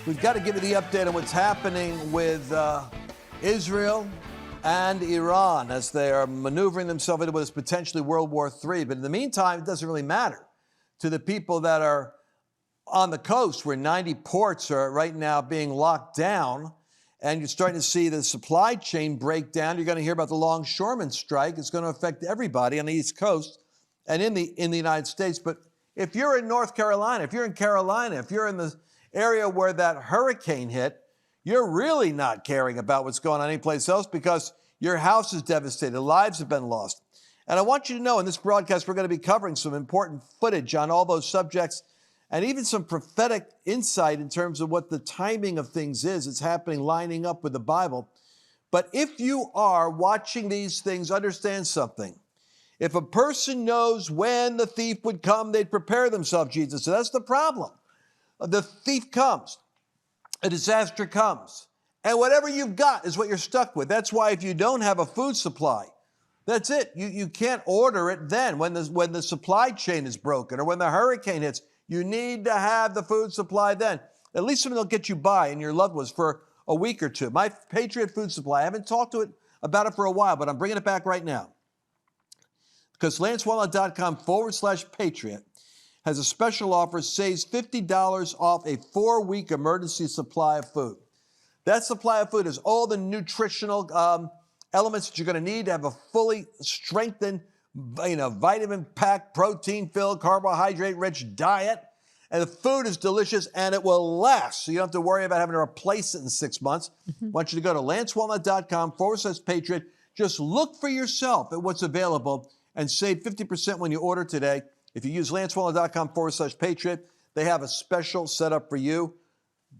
We've got to give you the update on what's happening with Israel and Iran as they are maneuvering themselves into what is potentially World War III. But in the meantime, it doesn't really matter to the people that are on the coast where 90 ports are right now being locked down, and you're starting to see the supply chain break down. You're going to hear about the longshoremen strike. It's going to affect everybody on the East Coast and in the United States. But if you're in North Carolina, if you're in Carolina, if you're in the area where that hurricane hit, you're really not caring about what's going on anyplace else because your house is devastated, lives have been lost. And I want you to know in this broadcast, we're going to be covering some important footage on all those subjects and even some prophetic insight in terms of what the timing of things is. It's happening, lining up with the Bible. But if you are watching these things, understand something. If a person knows when the thief would come, they'd prepare themselves, Jesus said. That's the problem. The thief comes, a disaster comes, and whatever you've got is what you're stuck with. That's why if you don't have a food supply, that's it. You can't order it then when the supply chain is broken or when the hurricane hits. You need to have the food supply then. At least something that'll get you by and your loved ones for a week or two. My Patriot food supply, I haven't talked about it for a while, but I'm bringing it back right now. Because LanceWallnau.com/Patriot has a special offer, saves $50 off a 4-week emergency supply of food. That supply of food is all the nutritional elements that you're going to need to have a fully strengthened, vitamin-packed, protein-filled, carbohydrate-rich diet. And the food is delicious, and it will last. So you don't have to worry about having to replace it in 6 months. I want you to go to LanceWallnau.com/Patriot. Just look for yourself at what's available and save 50% when you order today. If you use LanceWallnau.com/Patriot, they have a special setup for you.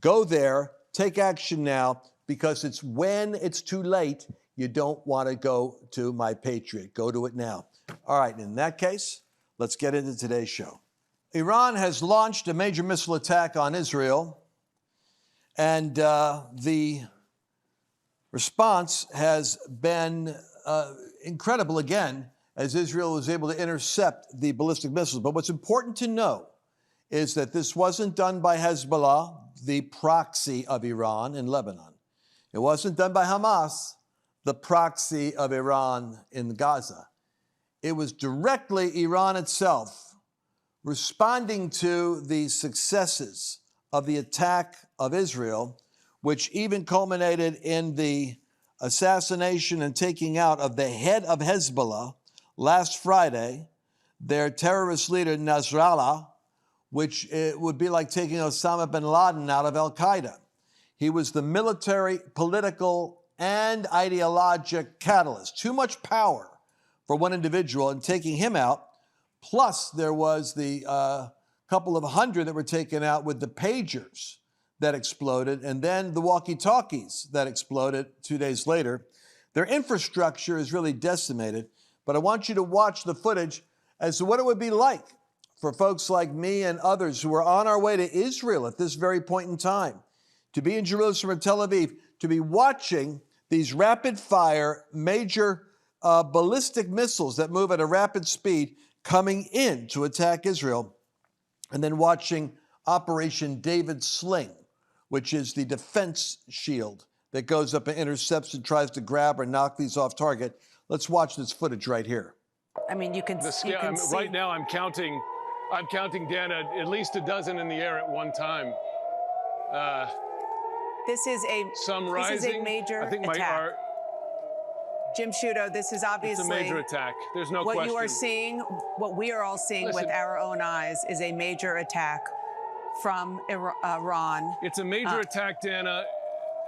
Go there, take action now, because it's when it's too late, you don't want to go to My Patriot. Go to it now. All right, in that case, let's get into today's show. Iran has launched a major missile attack on Israel, and the response has been incredible again, as Israel was able to intercept the ballistic missiles. But what's important to know is that this wasn't done by Hezbollah, the proxy of Iran in Lebanon. It wasn't done by Hamas, the proxy of Iran in Gaza. It was directly Iran itself responding to the successes of the attack of Israel, which even culminated in the assassination and taking out of the head of Hezbollah last Friday, their terrorist leader Nasrallah, which it would be like taking Osama bin Laden out of Al-Qaeda. He was the military, political, and ideologic catalyst. Too much power for one individual, and taking him out. Plus, there was the couple of hundred that were taken out with the pagers that exploded, and then the walkie-talkies that exploded 2 days later. Their infrastructure is really decimated. But I want you to watch the footage as to what it would be like for folks like me and others who are on our way to Israel at this very point in time, to be in Jerusalem or Tel Aviv, to be watching these rapid-fire, major ballistic missiles that move at a rapid speed coming in to attack Israel, and then watching Operation David Sling, which is the defense shield that goes up and intercepts and tries to grab or knock these off target. Let's watch this footage right here. I mean, you can see. Right now, I'm counting, Dana, at least a dozen in the air at one time. This is a major attack. Jim Sciutto, this is obviously it's a major attack. There's no question. What you are seeing, what we are all seeing with our own eyes, is a major attack from Iran. It's a major attack, Dana,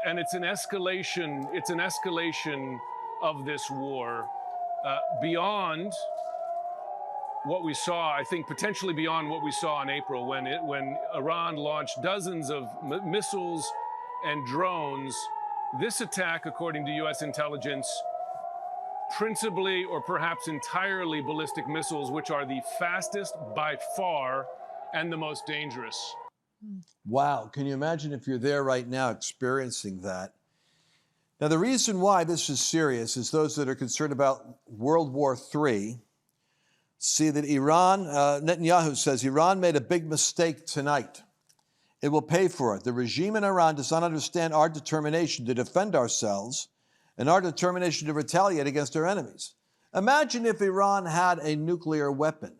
and it's an escalation. It's an escalation of this war beyond what we saw, I think potentially beyond what we saw in April when Iran launched dozens of missiles and drones. This attack, according to U.S. intelligence, principally or perhaps entirely ballistic missiles, which are the fastest by far and the most dangerous. Wow. Can you imagine if you're there right now experiencing that? Now, the reason why this is serious is those that are concerned about World War III see that Iran, Netanyahu says, Iran made a big mistake tonight. It will pay for it. The regime in Iran does not understand our determination to defend ourselves and our determination to retaliate against our enemies. Imagine if Iran had a nuclear weapon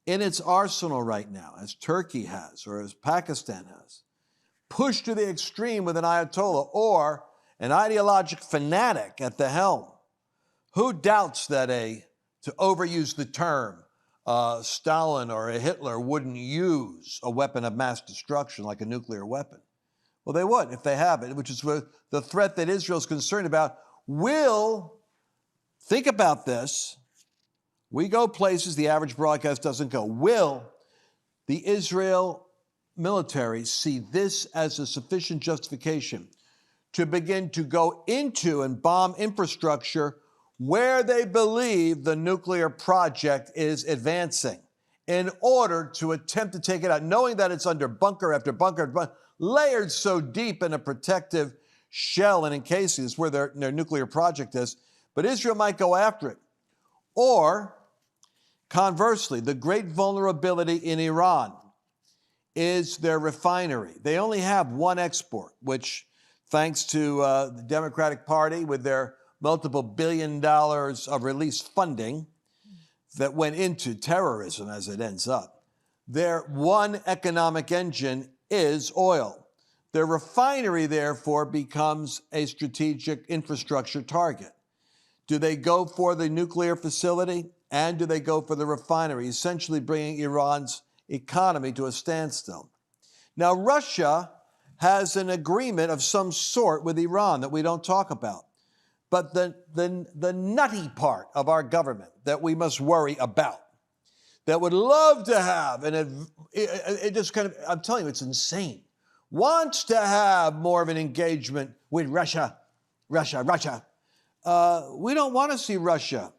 in its arsenal right now, as Turkey has or as Pakistan has, pushed to the extreme with an Ayatollah or an ideologic fanatic at the helm. Who doubts that to overuse the term, Stalin or a Hitler wouldn't use a weapon of mass destruction like a nuclear weapon? Well, they would if they have it, which is the threat that Israel's concerned about. Think about this, we go places the average broadcast doesn't go. Will the Israel military see this as a sufficient justification to begin to go into and bomb infrastructure where they believe the nuclear project is advancing in order to attempt to take it out, knowing that it's under bunker after bunker, layered so deep in a protective shell and encasing is where their nuclear project is, but Israel might go after it. Or, conversely, the great vulnerability in Iran is their refinery. They only have one export, which, thanks to the Democratic Party with their multiple $1 billion of released funding that went into terrorism as it ends up, their one economic engine is oil. Their refinery, therefore, becomes a strategic infrastructure target. Do they go for the nuclear facility and do they go for the refinery, essentially bringing Iran's economy to a standstill? Now, Russia has an agreement of some sort with Iran that we don't talk about. But the nutty part of our government that we must worry about, that would love to have, and it just kind of, I'm telling you, it's insane, wants to have more of an engagement with Russia. We don't want to see Russia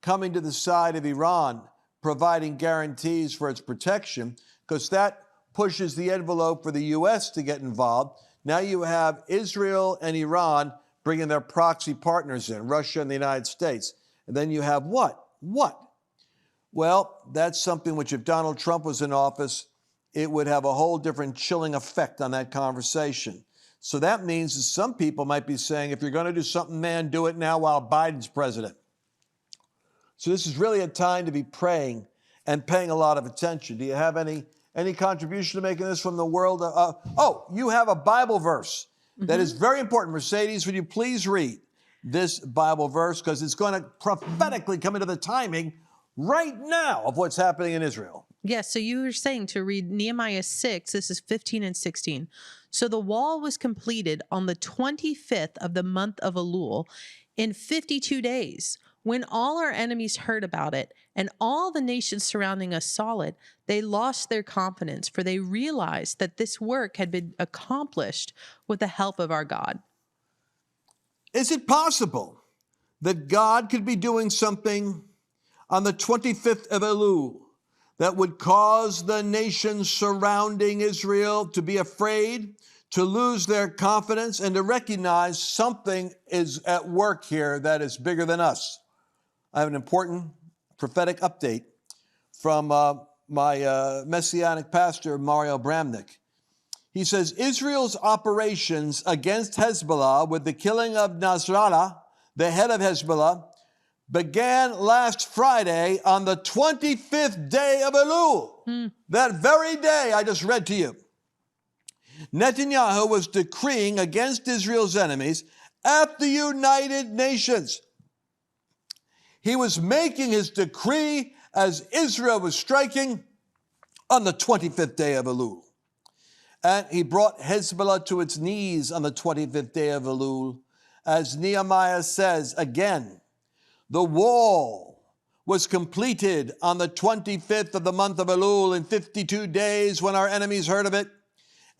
coming to the side of Iran, providing guarantees for its protection, because that pushes the envelope for the U.S. to get involved. Now you have Israel and Iran bringing their proxy partners in, Russia and the United States. And then you have what? Well, that's something which if Donald Trump was in office, it would have a whole different chilling effect on that conversation. So that means that some people might be saying, if you're going to do something, man, do it now while Biden's president. So this is really a time to be praying and paying a lot of attention. Do you have any contribution to making this from the world? You have a Bible verse that is very important. Mercedes, would you please read this Bible verse? Because it's going to prophetically come into the timing right now of what's happening in Israel. Yes, so you were saying to read Nehemiah 6, this is 15 and 16. So the wall was completed on the 25th of the month of Elul in 52 days. When all our enemies heard about it and all the nations surrounding us saw it, they lost their confidence, for they realized that this work had been accomplished with the help of our God. Is it possible that God could be doing something on the 25th of Elul that would cause the nations surrounding Israel to be afraid, to lose their confidence, and to recognize something is at work here that is bigger than us? I have an important prophetic update from my Messianic pastor, Mario Bramnick. He says, Israel's operations against Hezbollah with the killing of Nasrallah, the head of Hezbollah, began last Friday on the 25th day of Elul. That very day I just read to you. Netanyahu was decreeing against Israel's enemies at the United Nations. He was making his decree as Israel was striking on the 25th day of Elul. And he brought Hezbollah to its knees on the 25th day of Elul. As Nehemiah says again, the wall was completed on the 25th of the month of Elul in 52 days when our enemies heard of it.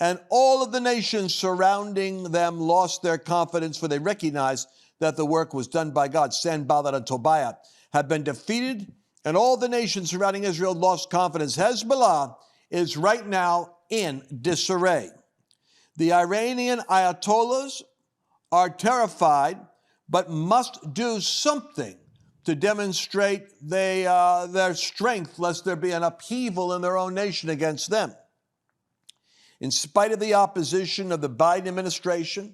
And all of the nations surrounding them lost their confidence, for they recognized that the work was done by God. Sanballat and Tobiah had been defeated, and all the nations surrounding Israel lost confidence. Hezbollah is right now in disarray. The Iranian Ayatollahs are terrified, but must do something to demonstrate their strength, lest there be an upheaval in their own nation against them. in spite of the opposition of the Biden administration,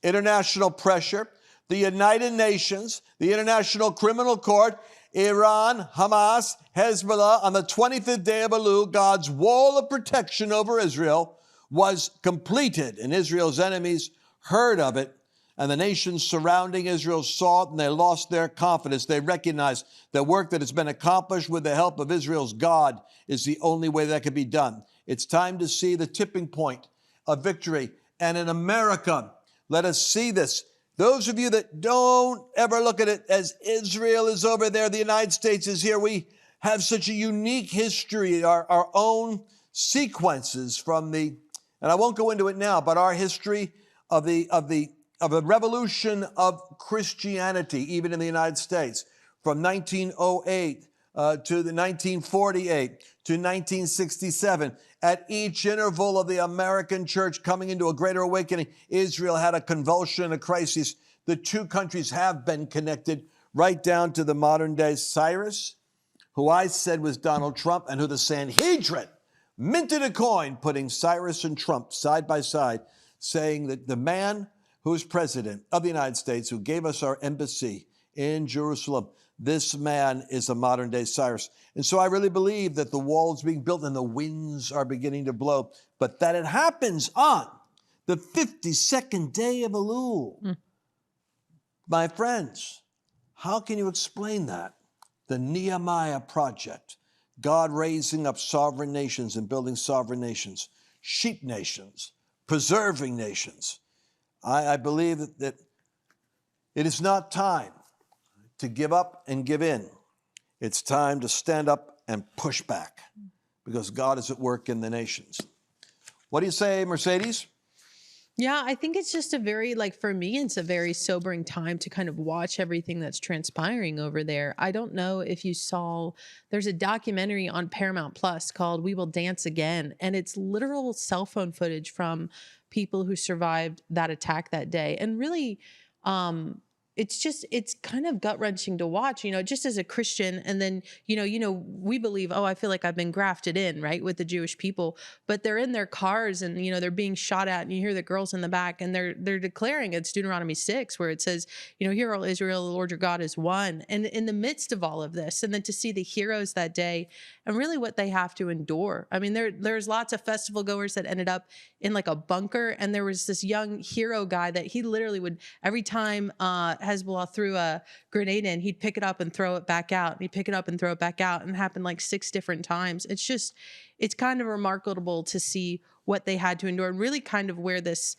international pressure, the United Nations, the International Criminal Court, Iran, Hamas, Hezbollah, on the 25th day of Elul, God's wall of protection over Israel was completed, and Israel's enemies heard of it, and the nations surrounding Israel saw it, and they lost their confidence. They recognized the work that has been accomplished with the help of Israel's God is the only way that can be done. It's time to see the tipping point of victory. And in America, let us see this. Those of you that don't ever look at it as Israel is over there, the United States is here, we have such a unique history, our own sequences from the, and I won't go into it now, but our history of the revolution of Christianity, even in the United States, from 1908 to the 1948 to 1967. At each interval of the American church coming into a greater awakening, Israel had a convulsion, a crisis. The two countries have been connected right down to the modern day Cyrus, who I said was Donald Trump, and who the Sanhedrin minted a coin putting Cyrus and Trump side by side, saying that the man who is president of the United States, who gave us our embassy in Jerusalem, this man is a modern day Cyrus. And so I really believe that the wall is being built and the winds are beginning to blow, but that it happens on the 52nd day of Elul. My friends, how can you explain that? The Nehemiah project, God raising up sovereign nations and building sovereign nations, sheep nations, preserving nations. I believe that it is not time to give up and give in. It's time to stand up and push back, because God is at work in the nations. What do you say, Mercedes? Yeah, I think it's just a very, for me, it's a very sobering time to kind of watch everything that's transpiring over there. I don't know if you saw, there's a documentary on Paramount Plus called We Will Dance Again, and it's literal cell phone footage from people who survived that attack that day. And really, it's kind of gut-wrenching to watch, just as a Christian. And then, we believe, I feel like I've been grafted in, right, with the Jewish people, but they're in their cars and, they're being shot at, and you hear the girls in the back, and they're declaring, it's Deuteronomy 6, where it says, hear, O Israel, the Lord your God is one. And in the midst of all of this, and then to see the heroes that day and really what they have to endure. I mean, there's lots of festival goers that ended up in a bunker, and there was this young hero guy that he literally would, every time Hezbollah threw a grenade in, he'd pick it up and throw it back out. And he'd pick it up and throw it back out, and it happened 6 different times. It's kind of remarkable to see what they had to endure, and really kind of where this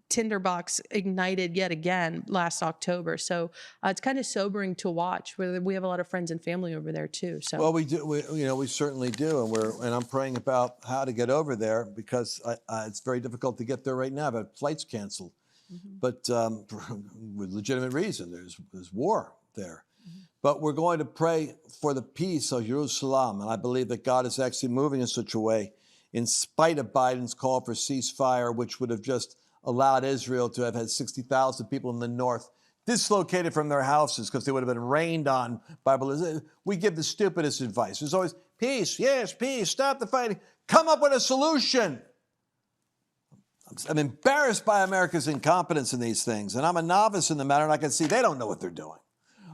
tinderbox ignited yet again last October. So it's kind of sobering to watch. We have a lot of friends and family over there too. So well, we do. We certainly do, and I'm praying about how to get over there, because it's very difficult to get there right now. But flights canceled. But with legitimate reason, there's war there. But we're going to pray for the peace of Jerusalem, and I believe that God is actually moving in such a way, in spite of Biden's call for ceasefire, which would have just allowed Israel to have had 60,000 people in the north dislocated from their houses because they would have been rained on by ballistics. We give the stupidest advice. There's always peace, yes, peace, stop the fighting, come up with a solution. I'm embarrassed by America's incompetence in these things, and I'm a novice in the matter, and I can see they don't know what they're doing.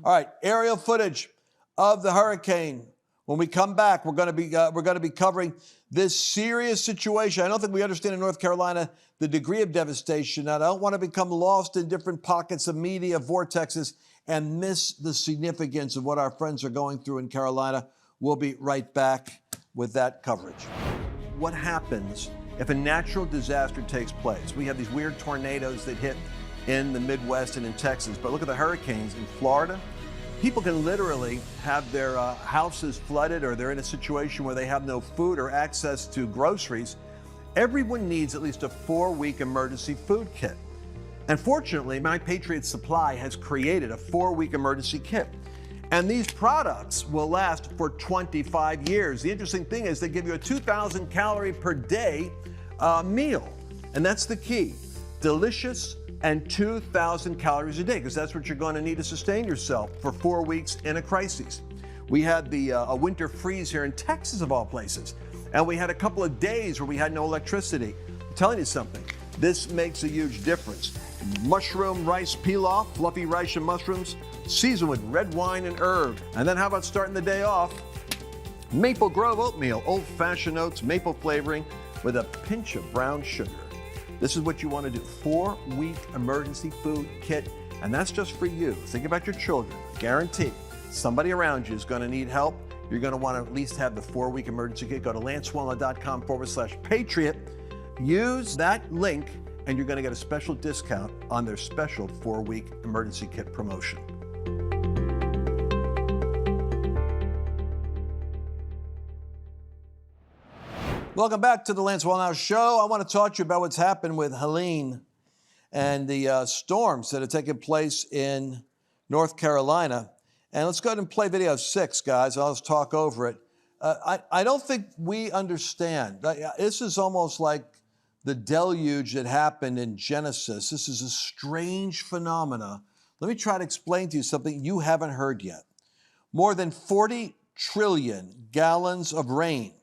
All right, aerial footage of the hurricane. When we come back, we're going to be covering this serious situation. I don't think we understand in North Carolina the degree of devastation, and I don't want to become lost in different pockets of media vortexes and miss the significance of what our friends are going through in Carolina. We'll be right back with that coverage. What happens if a natural disaster takes place? We have these weird tornadoes that hit in the Midwest and in Texas, but look at the hurricanes in Florida. People can literally have their houses flooded, or they're in a situation where they have no food or access to groceries. Everyone needs at least a 4-week emergency food kit. And fortunately, My Patriot Supply has created a 4-week emergency kit. And these products will last for 25 years. The interesting thing is they give you a 2,000 calorie per day meal. And that's the key. Delicious and 2,000 calories a day, because that's what you're going to need to sustain yourself for 4 weeks in a crisis. We had a winter freeze here in Texas, of all places. And we had a couple of days where we had no electricity. I'm telling you something. This makes a huge difference. Mushroom rice pilaf, fluffy rice and mushrooms, seasoned with red wine and herb. And then how about starting the day off? Maple Grove oatmeal, old-fashioned oats, maple flavoring with a pinch of brown sugar. This is what you want to do. 4-week emergency food kit, and that's just for you. Think about your children. Guarantee somebody around you is going to need help. You're going to want to at least have the 4-week emergency kit. Go to lancewallnau.com/patriot. Use that link, and you're going to get a special discount on their special 4-week emergency kit promotion. Welcome back to the Lance Wallnau Show. I want to talk to you about what's happened with Helene and the storms that have taken place in North Carolina. And let's go ahead and play video 6, guys. I'll just talk over it. I don't think we understand. This is almost like the deluge that happened in Genesis. This is a strange phenomena. Let me try to explain to you something you haven't heard yet. More than 40 trillion gallons of rain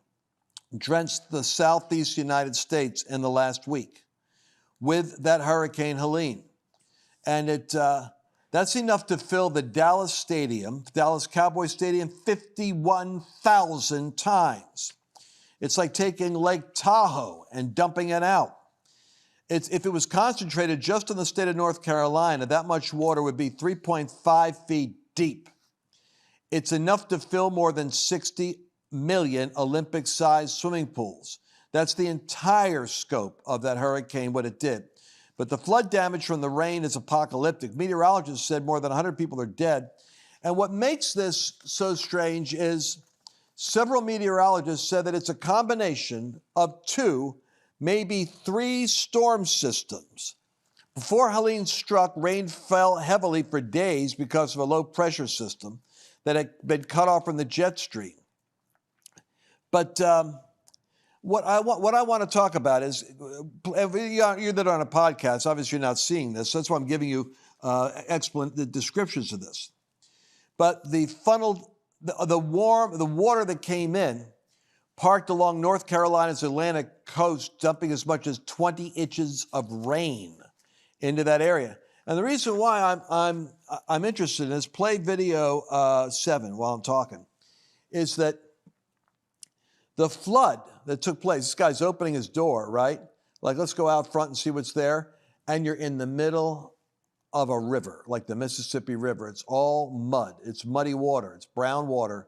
drenched the southeast United States in the last week with that Hurricane Helene. And that's enough to fill the Dallas Cowboys Stadium 51,000 times. It's like taking Lake Tahoe and dumping it out. If it was concentrated just in the state of North Carolina, that much water would be 3.5 feet deep. It's enough to fill more than 60 million Olympic-sized swimming pools. That's the entire scope of that hurricane, what it did. But the flood damage from the rain is apocalyptic. Meteorologists said more than 100 people are dead. And what makes this so strange is several meteorologists said that it's a combination of 2, maybe 3 storm systems. Before Helene struck, rain fell heavily for days because of a low pressure system that had been cut off from the jet stream. But what I want to talk about is, you're that on a podcast, obviously you're not seeing this. That's why I'm giving you the descriptions of this. But the water that came in, parked along North Carolina's Atlantic coast, dumping as much as 20 inches of rain into that area. And the reason why I'm interested in this, play video 7 while I'm talking, is that the flood that took place, this guy's opening his door, right? Like, let's go out front and see what's there. And you're in the middle of a river, like the Mississippi River. It's all mud. It's muddy water. It's brown water.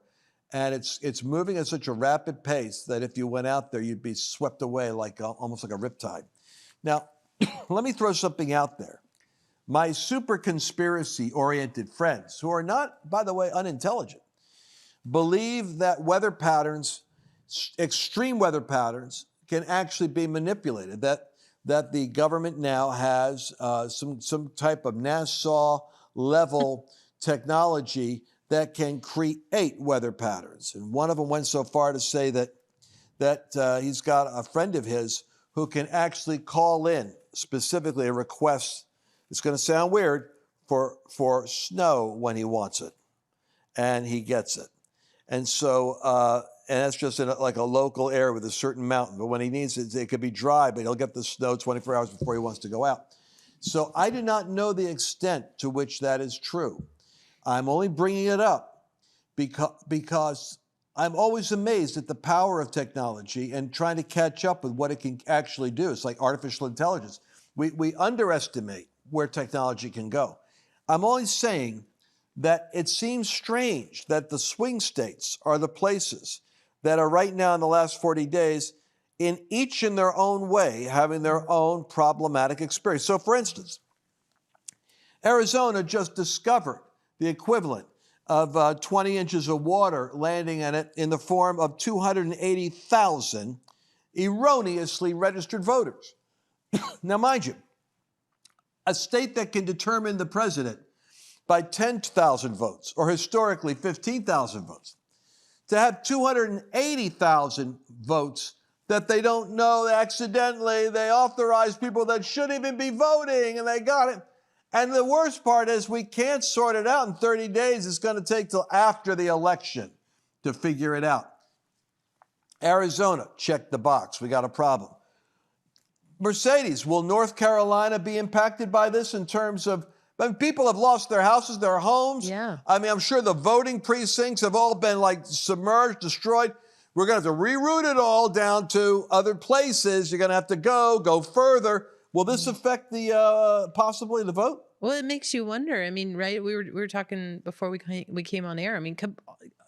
And it's moving at such a rapid pace that if you went out there, you'd be swept away like almost like a riptide. Now, let me throw something out there. My super conspiracy-oriented friends, who are not, by the way, unintelligent, believe that weather patterns, extreme weather patterns, can actually be manipulated, that the government now has some type of NASA-level technology that can create weather patterns. And one of them went so far to say that he's got a friend of his who can actually call in specifically a request, it's going to sound weird, for snow when he wants it. And he gets it. And so, and that's just in like a local area with a certain mountain. But when he needs it, it could be dry, but he'll get the snow 24 hours before he wants to go out. So I do not know the extent to which that is true. I'm only bringing it up because I'm always amazed at the power of technology and trying to catch up with what it can actually do. It's like artificial intelligence. We underestimate where technology can go. I'm only saying that it seems strange that the swing states are the places that are right now in the last 40 days, in each in their own way, having their own problematic experience. So for instance, Arizona just discovered the equivalent of 20 inches of water landing in it in the form of 280,000 erroneously registered voters. Now, mind you, a state that can determine the president by 10,000 votes, or historically 15,000 votes, to have 280,000 votes that they don't know accidentally, they authorized people that shouldn't even be voting, and they got it. And the worst part is we can't sort it out in 30 days. It's going to take till after the election to figure it out. Arizona, check the box. We got a problem. Mercedes, will North Carolina be impacted by this in terms of, I mean, people have lost their houses, their homes. Yeah. I mean, I'm sure the voting precincts have all been like submerged, destroyed. We're going to have to reroute it all down to other places. You're going to have to go further. Will this affect the possibly the vote? Well, it makes you wonder. I mean, right? We were talking before we came on air. I mean,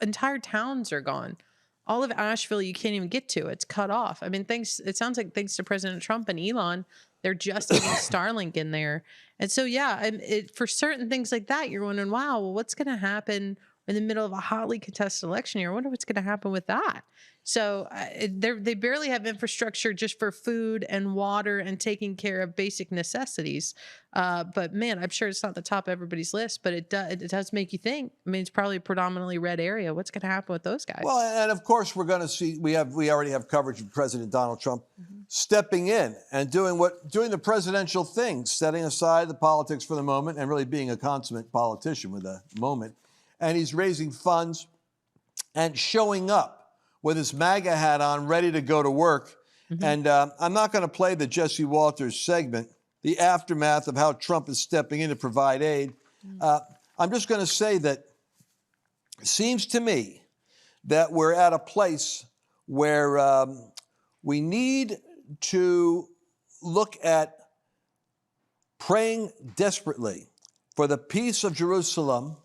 entire towns are gone. All of Asheville, you can't even get to. It's cut off. I mean, it sounds like thanks to President Trump and Elon, they're just getting Starlink in there. And so, yeah, for certain things like that, you're wondering, wow, well, what's going to happen in the middle of a hotly contested election year? I wonder what's going to happen with that. So they barely have infrastructure just for food and water and taking care of basic necessities. But man, I'm sure it's not the top of everybody's list, but it does make you think. I mean, it's probably a predominantly red area. What's going to happen with those guys? Well, and of course, we're going to see, we already have coverage of President Donald Trump stepping in and doing the presidential thing, setting aside the politics for the moment and really being a consummate politician with a moment. And he's raising funds and showing up with his MAGA hat on, ready to go to work. And I'm not going to play the Jesse Walters segment, the aftermath of how Trump is stepping in to provide aid. I'm just going to say that it seems to me that we're at a place where we need to look at praying desperately for the peace of Jerusalem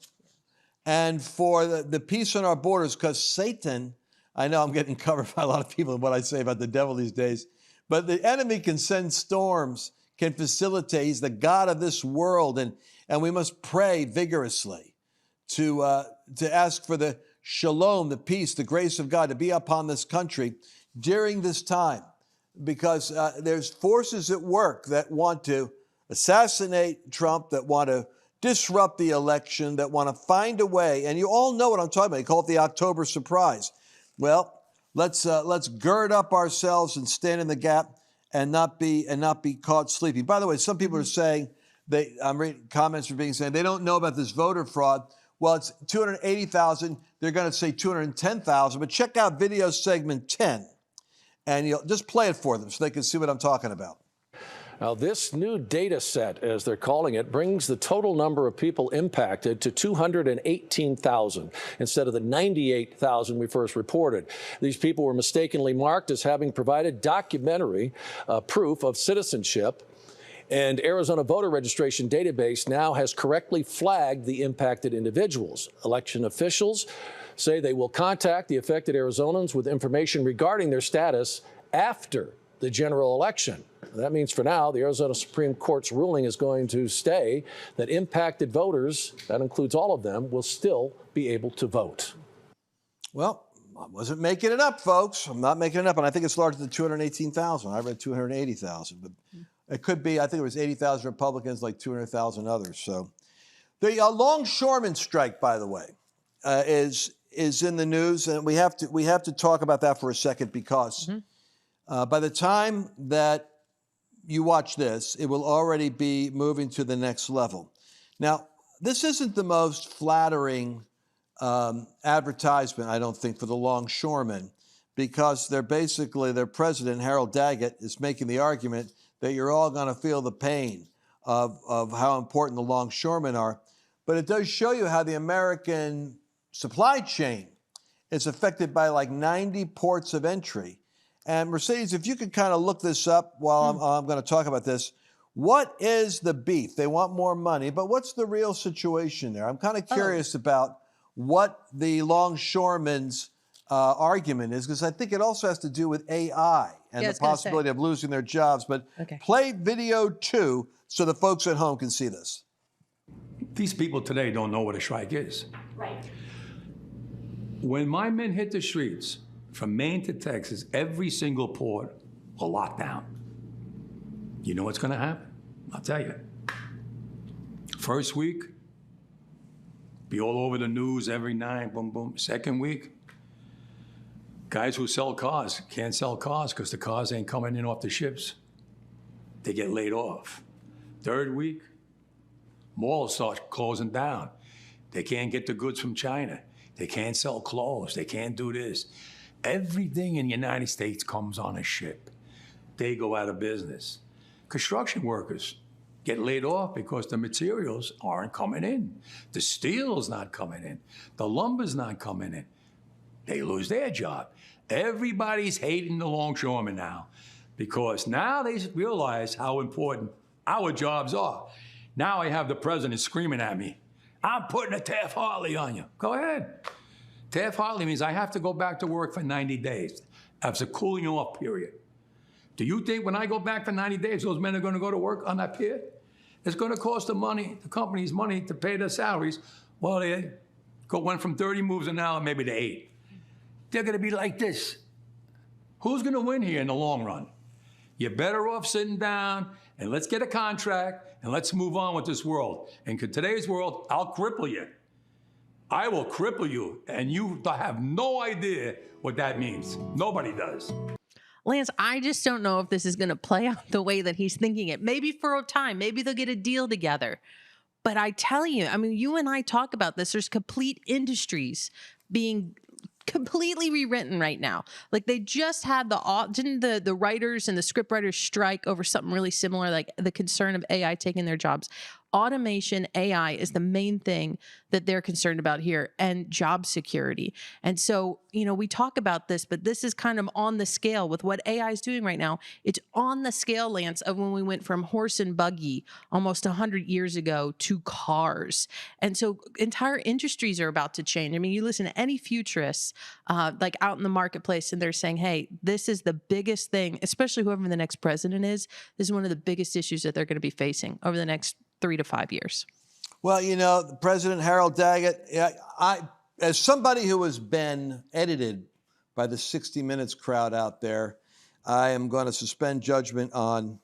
and for the peace on our borders, because Satan, I know I'm getting covered by a lot of people in what I say about the devil these days, but the enemy can send storms, can facilitate. He's the God of this world, and we must pray vigorously to ask for the shalom, the peace, the grace of God to be upon this country during this time, because there's forces at work that want to assassinate Trump, that want to disrupt the election, that want to find a way. And you all know what I'm talking about. You call it the October surprise. Well, let's gird up ourselves and stand in the gap and not be caught sleeping. By the way, some people are saying I'm reading comments are being saying they don't know about this voter fraud. Well, it's 280,000. They're going to say 210,000. But check out video segment 10, and you'll just play it for them so they can see what I'm talking about. Now, this new data set, as they're calling it, brings the total number of people impacted to 218,000 instead of the 98,000 we first reported. These people were mistakenly marked as having provided documentary proof of citizenship. And Arizona voter registration database now has correctly flagged the impacted individuals. Election officials say they will contact the affected Arizonans with information regarding their status after the general election. That means for now, the Arizona Supreme Court's ruling is going to stay that impacted voters, that includes all of them, will still be able to vote. Well, I wasn't making it up, folks. I'm not making it up. And I think it's larger than 218,000. I read 280,000. But it could be, I think it was 80,000 Republicans, like 200,000 others. So the longshoreman strike, by the way, is in the news. And we have to talk about that for a second because by the time that you watch this, it will already be moving to the next level. Now, this isn't the most flattering advertisement, I don't think, for the longshoremen, because their president, Harold Daggett, is making the argument that you're all going to feel the pain of how important the longshoremen are. But it does show you how the American supply chain is affected by like 90 ports of entry. And Mercedes, if you could kind of look this up while I'm going to talk about this, what is the beef? They want more money, but what's the real situation there? I'm kind of curious about what the longshoremen's argument is, because I think it also has to do with AI and the possibility of losing their jobs. But play video 2 so the folks at home can see this. These people today don't know what a strike is. Right. When my men hit the streets, from Maine to Texas, every single port will lock down. You know what's going to happen? I'll tell you. First week, be all over the news every night, boom, boom. Second week, guys who sell cars can't sell cars because the cars ain't coming in off the ships. They get laid off. Third week, malls start closing down. They can't get the goods from China. They can't sell clothes. They can't do this. Everything in the United States comes on a ship. they go out of business. Construction workers get laid off because the materials aren't coming in. The steel's not coming in. The lumber's not coming in. They lose their job. Everybody's hating the longshoremen now because now they realize how important our jobs are. Now I have the president screaming at me, I'm putting a Taft-Hartley on you. Go ahead. Taft-Hartley means I have to go back to work for 90 days. That's a cooling off period. Do you think when I go back for 90 days, those men are going to go to work on that pier? It's going to cost the companies money to pay their salaries. Well, they went from 30 moves an hour maybe to 8. They're going to be like this. Who's going to win here in the long run? You're better off sitting down and let's get a contract and let's move on with this world. And in today's world, I'll cripple you. I will cripple you, and you have no idea what that means. Nobody does. Lance, I just don't know if this is going to play out the way that he's thinking it. Maybe for a time, maybe they'll get a deal together. But I tell you, I mean, you and I talk about this. There's complete industries being completely rewritten right now. Like they just had didn't the writers and the script writers strike over something really similar, like the concern of AI taking their jobs. Automation, AI is the main thing that they're concerned about here, and job security. And so, you know, we talk about this, but this is kind of on the scale with what AI is doing right now. It's on the scale, Lance, of when we went from horse and buggy almost 100 years ago to cars. And so entire industries are about to change. I mean, you listen to any futurists like out in the marketplace, and they're saying, hey, this is the biggest thing, especially whoever the next president is. This is one of the biggest issues that they're going to be facing over the next 3 to 5 years. Well, you know, President Harold Daggett, I, as somebody who has been edited by the 60 Minutes crowd out there, I am going to suspend judgment on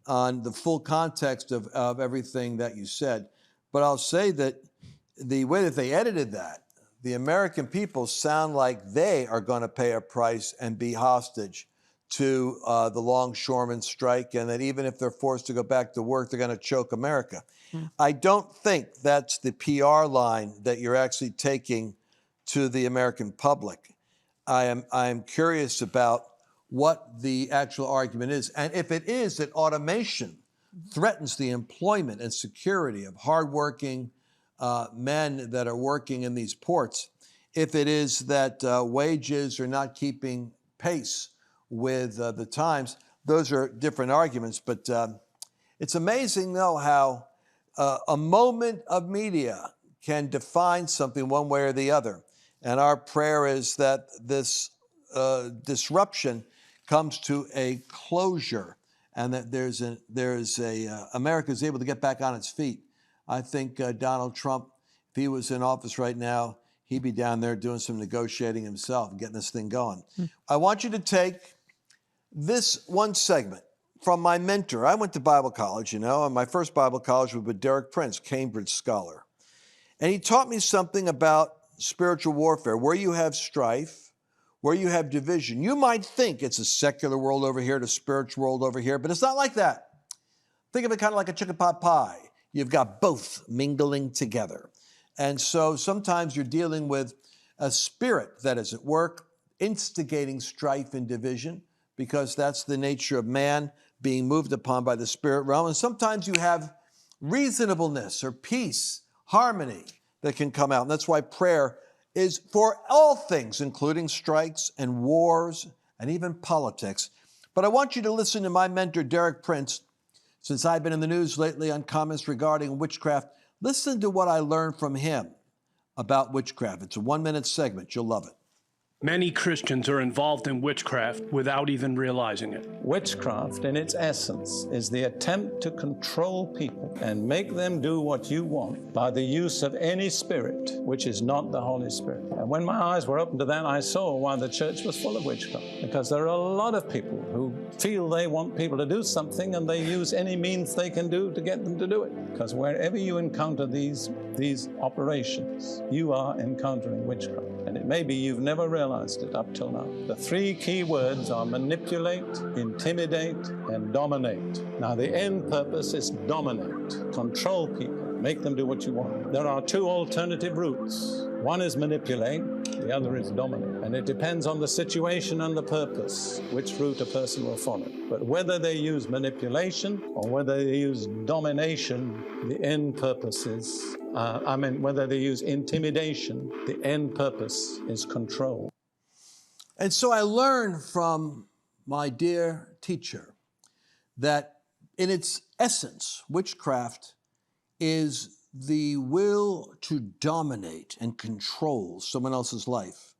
the full context of everything that you said. But I'll say that the way that they edited that, the American people sound like they are going to pay a price and be hostage to the longshoremen strike, and that even if they're forced to go back to work, they're going to choke America. I don't think that's the PR line that you're actually taking to the American public. I am curious about what the actual argument is, and if it is that automation threatens the employment and security of hardworking men that are working in these ports, if it is that wages are not keeping pace with the times, those are different arguments. But it's amazing, though, how a moment of media can define something one way or the other. And our prayer is that this disruption comes to a closure, and that America is able to get back on its feet. I think Donald Trump, if he was in office right now, he'd be down there doing some negotiating himself and getting this thing going. I want you to take this one segment from my mentor. I went to Bible college, you know, and my first Bible college was with Derek Prince, Cambridge scholar. And he taught me something about spiritual warfare. Where you have strife, where you have division, you might think it's a secular world over here, the spiritual world over here, but it's not like that. Think of it kind of like a chicken pot pie. You've got both mingling together. And so sometimes you're dealing with a spirit that is at work, instigating strife and division, because that's the nature of man being moved upon by the spirit realm. And sometimes you have reasonableness or peace, harmony that can come out. And that's why prayer is for all things, including strikes and wars and even politics. But I want you to listen to my mentor, Derek Prince. Since I've been in the news lately on comments regarding witchcraft, listen to what I learned from him about witchcraft. It's a 1-minute segment. You'll love it. Many Christians are involved in witchcraft without even realizing it. Witchcraft, in its essence, is the attempt to control people and make them do what you want by the use of any spirit, which is not the Holy Spirit. And when my eyes were opened to that, I saw why the church was full of witchcraft. Because there are a lot of people who feel they want people to do something, and they use any means they can do to get them to do it. Because wherever you encounter these operations, you are encountering witchcraft. And it may be you've never realized it up till now. The 3 key words are manipulate, intimidate, and dominate. Now, the end purpose is dominate, control people. make them do what you want. There are two alternative routes. One is manipulate, the other is dominate. And it depends on the situation and the purpose, which route a person will follow. But whether they use manipulation or whether they use domination, the end purpose is, whether they use intimidation, the end purpose is control. And so I learned from my dear teacher that in its essence, witchcraft is the will to dominate and control someone else's life,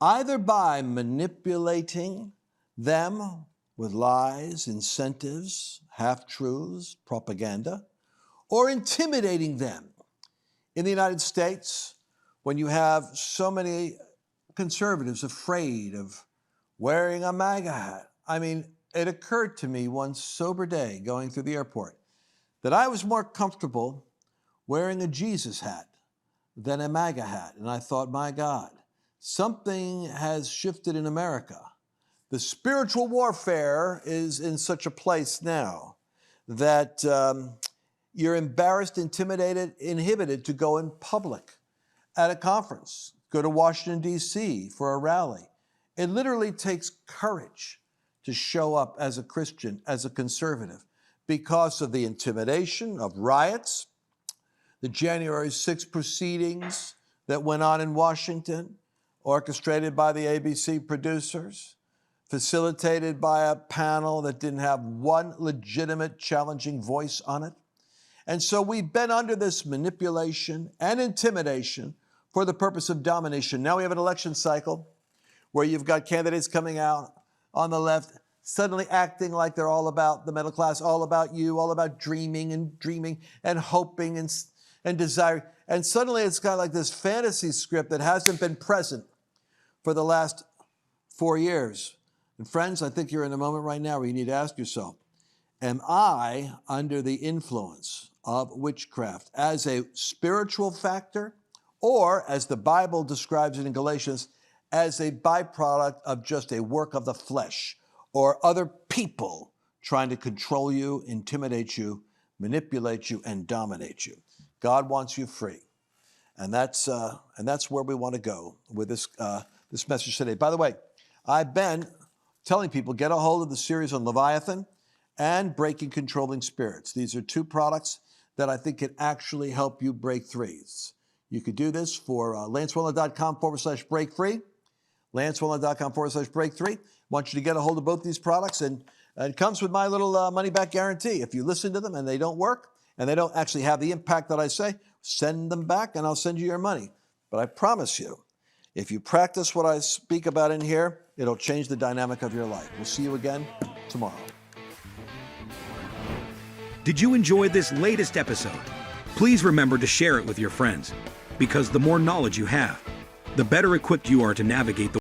either by manipulating them with lies, incentives, half-truths, propaganda, or intimidating them. In the United States, when you have so many conservatives afraid of wearing a MAGA hat, I mean, it occurred to me one sober day going through the airport that I was more comfortable wearing a Jesus hat than a MAGA hat. And I thought, my God, something has shifted in America. The spiritual warfare is in such a place now that you're embarrassed, intimidated, inhibited to go in public at a conference, go to Washington, D.C. for a rally. It literally takes courage to show up as a Christian, as a conservative, because of the intimidation of riots, the January 6 proceedings that went on in Washington, orchestrated by the ABC producers, facilitated by a panel that didn't have one legitimate challenging voice on it. And so we've been under this manipulation and intimidation for the purpose of domination. Now we have an election cycle where you've got candidates coming out on the left, suddenly acting like they're all about the middle class, all about you, all about dreaming and hoping and desiring. And suddenly it's kind of like this fantasy script that hasn't been present for the last 4 years. And friends, I think you're in a moment right now where you need to ask yourself, am I under the influence of witchcraft as a spiritual factor, or as the Bible describes it in Galatians, as a byproduct of just a work of the flesh, or other people trying to control you, intimidate you, manipulate you, and dominate you? God wants you free. And that's where we want to go with this message today. By the way, I've been telling people, get a hold of the series on Leviathan and Breaking Controlling Spirits. These are two products that I think can actually help you break free. You could do this for lancewallnau.com/break-free, lancewallnau.com/break-free. I want you to get a hold of both these products, and it comes with my little money-back guarantee. If you listen to them and they don't work, and they don't actually have the impact that I say, send them back and I'll send you your money. But I promise you, if you practice what I speak about in here, it'll change the dynamic of your life. We'll see you again tomorrow. Did you enjoy this latest episode? Please remember to share it with your friends, because the more knowledge you have, the better equipped you are to navigate the